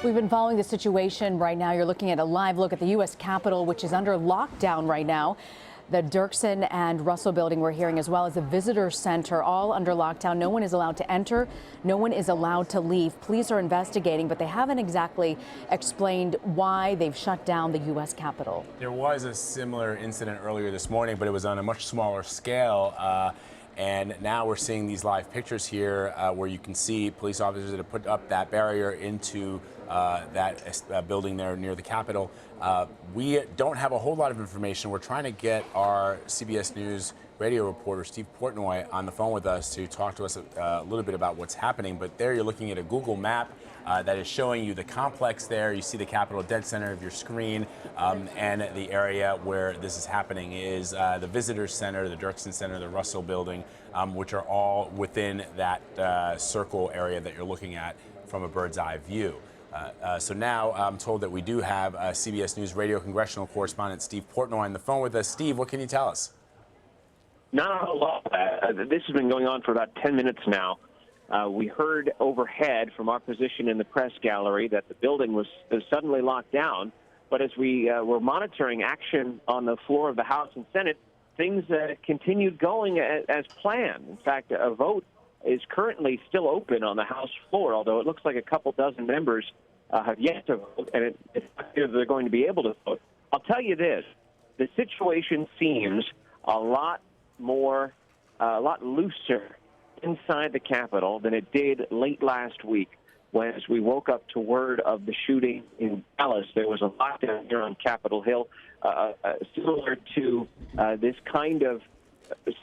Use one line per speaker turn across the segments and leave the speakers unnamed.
We've been following the situation right now. You're looking at a live look at the U.S. Capitol, which is under lockdown right now. The Dirksen and Russell building we're hearing, as well as the visitor center, all under lockdown. No one is allowed to enter. No one is allowed to leave. Police are investigating, but they haven't exactly explained why they've shut down the U.S. Capitol.
There was a similar incident earlier this morning, but it was on a much smaller scale. And now we're seeing these live pictures here where you can see police officers that have put up that barrier into that building there near the Capitol. We don't have a whole lot of information. We're trying to get our CBS News radio reporter, Steve Portnoy, on the phone with us to talk to us a little bit about what's happening. But there you're looking at a Google map that is showing you the complex there. You see the Capitol dead center of your screen, and the area where this is happening is the Visitor Center, the Dirksen Center, the Russell Building, which are all within that circle area that you're looking at from a bird's eye view. So now I'm told that we do have CBS News Radio congressional correspondent Steve Portnoy on the phone with us. Steve, what can you tell us?
Not a lot. This has been going on for about 10 minutes now. We heard overhead from our position in the press gallery that the building was suddenly locked down. But as we were monitoring action on the floor of the House and Senate, things continued going as planned. In fact, a vote is currently still open on the House floor, although it looks like a couple dozen members have yet to vote, and it's not clear they're going to be able to vote. I'll tell you this, the situation seems a lot looser inside the Capitol than it did late last week when, as we woke up to word of the shooting in Dallas, there was a lockdown here on Capitol Hill, similar to this kind of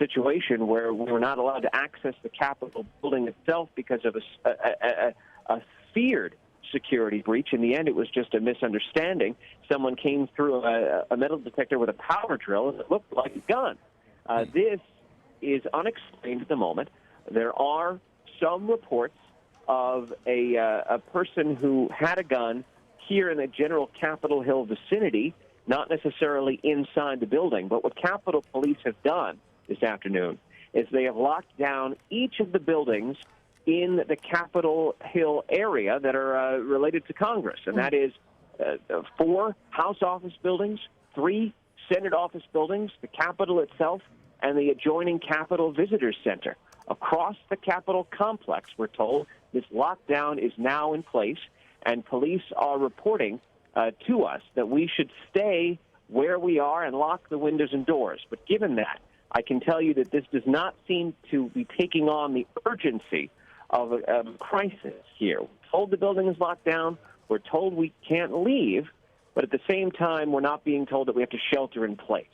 situation where we were not allowed to access the Capitol building itself because of a feared security breach. In the end, it was just a misunderstanding. Someone came through a metal detector with a power drill, and it looked like a gun. This is unexplained at the moment. There are some reports of a person who had a gun here in the general Capitol Hill vicinity, not necessarily inside the building. But what Capitol Police have done this afternoon is they have locked down each of the buildings in the Capitol Hill area that are related to Congress, and that is 4 House office buildings, 3 Senate office buildings, the Capitol itself, and the adjoining Capitol Visitor Center. Across the Capitol complex, we're told, this lockdown is now in place, and police are reporting to us that we should stay where we are and lock the windows and doors. But given that, I can tell you that this does not seem to be taking on the urgency of a crisis here. We're told the building is locked down. We're told we can't leave, but at the same time, we're not being told that we have to shelter in place.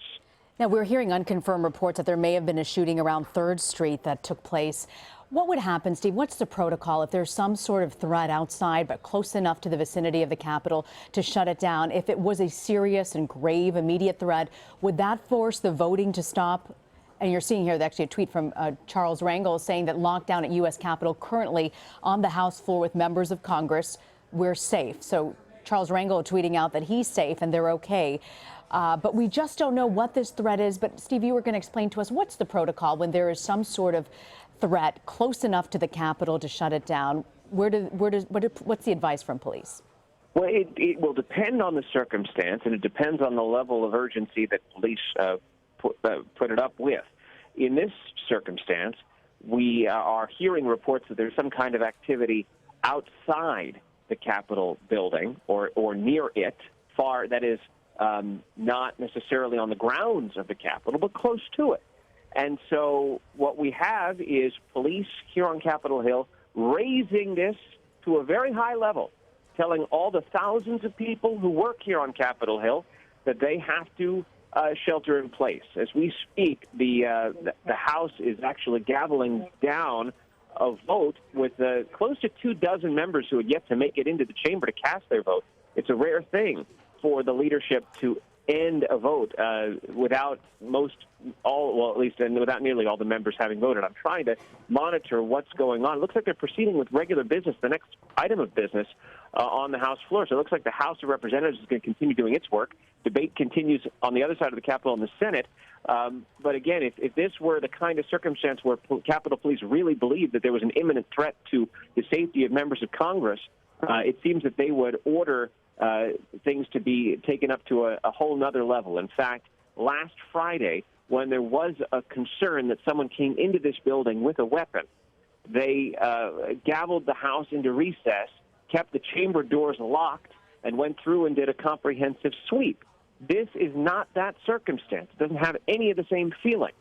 Now, we're hearing unconfirmed reports that there may have been a shooting around 3rd Street that took place. What would happen, Steve? What's the protocol if there's some sort of threat outside but close enough to the vicinity of the Capitol to shut it down? If it was a serious and grave immediate threat, would that force the voting to stop? And you're seeing here actually a tweet from Charles Rangel saying that lockdown at U.S. Capitol currently on the House floor with members of Congress, we're safe. So Charles Rangel tweeting out that he's safe and they're okay. But we just don't know what this threat is. But, Steve, you were going to explain to us what's the protocol when there is some sort of threat close enough to the Capitol to shut it down. What's the advice from police?
Well, it will depend on the circumstance, and it depends on the level of urgency that police put it up with. In this circumstance, we are hearing reports that there's some kind of activity outside the Capitol building or near it, that is not necessarily on the grounds of the Capitol, but close to it. And so what we have is police here on Capitol Hill raising this to a very high level, telling all the thousands of people who work here on Capitol Hill that they have to shelter in place. As we speak, the House is actually gaveling down a vote with close to 24 members who had yet to make it into the chamber to cast their vote. It's a rare thing for the leadership to end a vote without without nearly all the members having voted. I'm trying to monitor what's going on. It looks like they're proceeding with regular business, the next item of business on the House floor. So it looks like the House of Representatives is going to continue doing its work. Debate continues on the other side of the Capitol in the Senate. But again, if this were the kind of circumstance where Capitol Police really believed that there was an imminent threat to the safety of members of Congress, it seems that they would order things to be taken up to a whole nother level. In fact, last Friday, when there was a concern that someone came into this building with a weapon, they gavelled the house into recess, kept the chamber doors locked, and went through and did a comprehensive sweep. This is not that circumstance. It doesn't have any of the same feeling.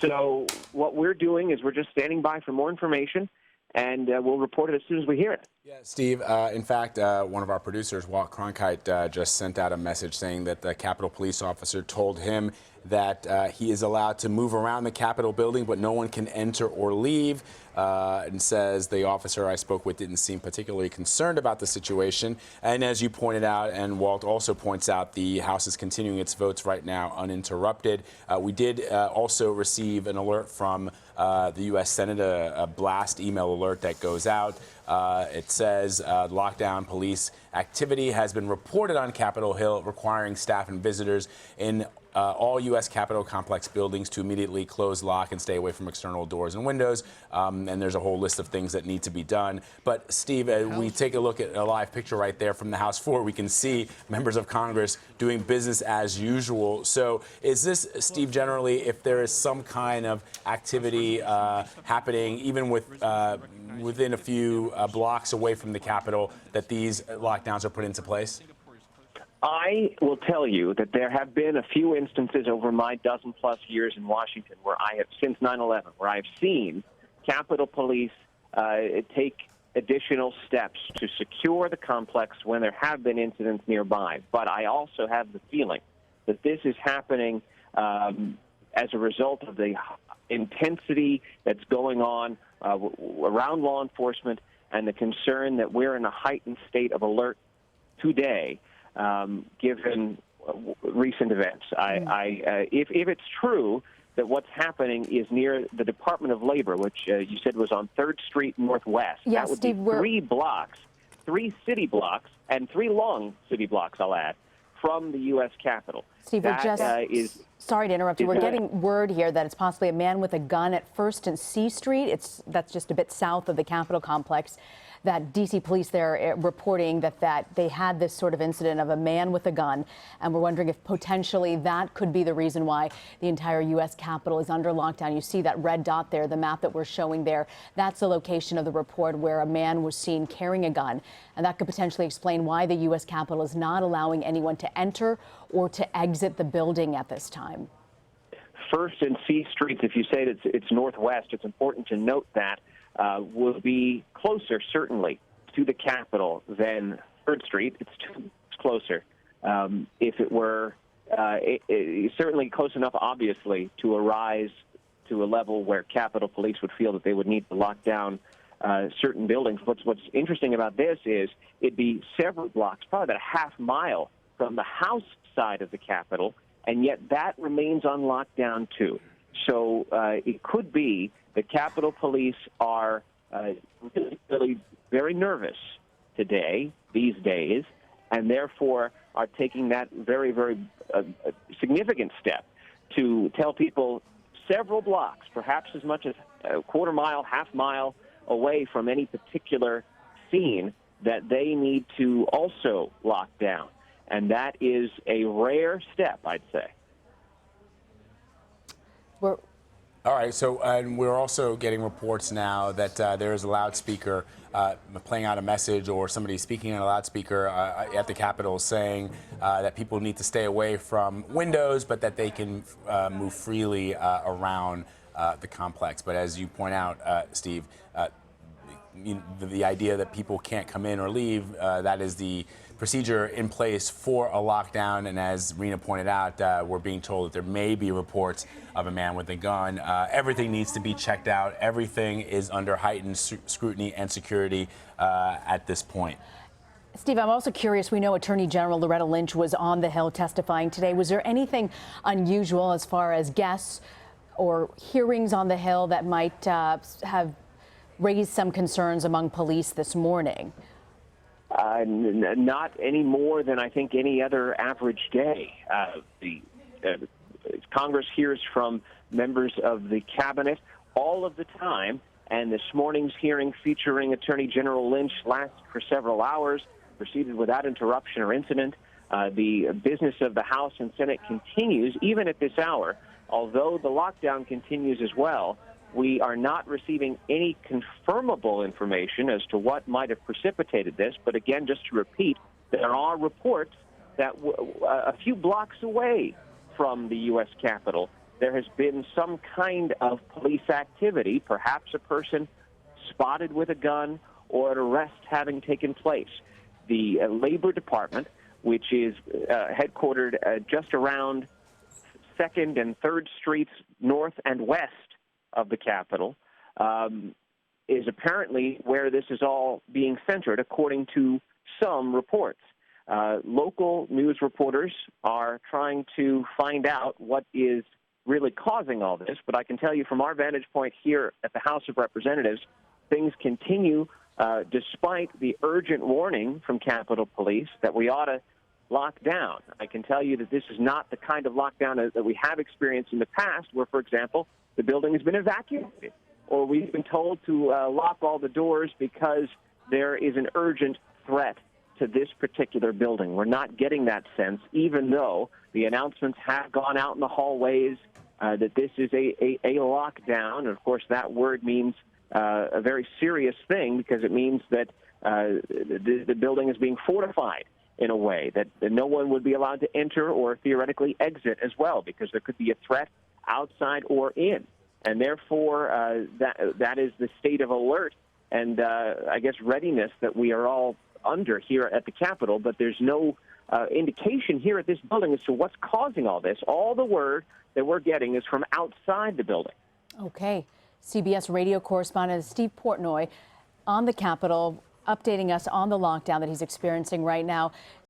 So what we're doing is we're just standing by for more information, and we'll report it as soon as we hear it.
Yeah, Steve, in fact, one of our producers, Walt Cronkite, just sent out a message saying that the Capitol Police officer told him that he is allowed to move around the Capitol building, but no one can enter or leave, and says the officer I spoke with didn't seem particularly concerned about the situation. And as you pointed out, and Walt also points out, the House is continuing its votes right now uninterrupted. We did also receive an alert from the U.S. Senate, a blast email alert that goes out. It says lockdown police activity has been reported on Capitol Hill, requiring staff and visitors in all U.S. Capitol complex buildings to immediately close, lock, and stay away from external doors and windows. And there's a whole list of things that need to be done. But, Steve, we take a look at a live picture right there from the House floor. We can see members of Congress doing business as usual. So is this, Steve, generally, if there is some kind of activity happening, even with within a few blocks away from the Capitol, that these lockdowns are put into place?
I will tell you that there have been a few instances over my dozen-plus years in Washington where I have, since 9/11, where I've seen Capitol Police take additional steps to secure the complex when there have been incidents nearby. But I also have the feeling that this is happening as a result of the intensity that's going on around law enforcement and the concern that we're in a heightened state of alert today, given recent events. If it's true that what's happening is near the Department of Labor, which you said was on 3rd Street Northwest,
yes,
that would
Steve,
be 3 blocks, 3 city blocks, and 3 long city blocks, I'll add, from the U.S. Capitol.
Steve, sorry to interrupt you. We're getting word here that it's possibly a man with a gun at 1st and C Street. That's just a bit south of the Capitol complex. That D.C. police there reporting that they had this sort of incident of a man with a gun, and we're wondering if potentially that could be the reason why the entire U.S. Capitol is under lockdown. You see that red dot there, the map that we're showing there. That's the location of the report where a man was seen carrying a gun, and that could potentially explain why the U.S. Capitol is not allowing anyone to enter or to exit the building at this time.
1st and C Streets, if you say it's northwest, it's important to note that will be closer, certainly, to the Capitol than 3rd Street. It's closer. If it were certainly close enough, obviously, to arise to a level where Capitol Police would feel that they would need to lock down certain buildings. What's interesting about this is it'd be several blocks, probably about a half mile from the House side of the Capitol, and yet that remains on lockdown, too. So it could be the Capitol Police are really very nervous these days, and therefore are taking that very, very significant step to tell people several blocks, perhaps as much as a quarter mile, half mile away from any particular scene, that they need to also lock down. And that is a rare step, I'd say.
All right, so we're also getting reports now that there is a loudspeaker playing out a message, or somebody speaking in a loudspeaker at the Capitol saying that people need to stay away from windows, but that they can move freely around the complex. But as you point out, Steve, the idea that people can't come in or leave, that is the procedure in place for a lockdown. And as Rena pointed out, we're being told that there may be reports of a man with a gun. Everything needs to be checked out. Everything is under heightened scrutiny and security at this point.
Steve, I'm also curious. We know Attorney General Loretta Lynch was on the Hill testifying today. Was there anything unusual as far as guests or hearings on the Hill that might have raised some concerns among police this morning?
Not any more than I think any other average day. Congress hears from members of the cabinet all of the time, And this morning's hearing featuring Attorney General Lynch lasted for several hours, proceeded without interruption or incident. The business of the House and Senate continues even at this hour. Although the lockdown continues as well, we are not receiving any confirmable information as to what might have precipitated this. But again, just to repeat, there are reports that a few blocks away from the U.S. Capitol, there has been some kind of police activity, perhaps a person spotted with a gun or an arrest having taken place. The Labor Department, which is headquartered just around 2nd and 3rd Streets north and west of the Capitol, is apparently where this is all being centered, according to some reports. Local news reporters are trying to find out what is really causing all this, but I can tell you from our vantage point here at the House of Representatives, things continue despite the urgent warning from Capitol Police that we ought to lock down. I can tell you that this is not the kind of lockdown that we have experienced in the past where, for example, the building has been evacuated or we've been told to lock all the doors because there is an urgent threat to this particular building. We're not getting that sense, even though the announcements have gone out in the hallways that this is a lockdown. And, of course, that word means a very serious thing because it means that the building is being fortified in a way that no one would be allowed to enter or theoretically exit as well because there could be a threat outside or in. And therefore, that is the state of alert and, I guess, readiness that we are all under here at the Capitol. But there's no indication here at this building as to what's causing all this. All the word that we're getting is from outside the building.
Okay. CBS Radio correspondent Steve Portnoy on the Capitol, updating us on the lockdown that he's experiencing right now.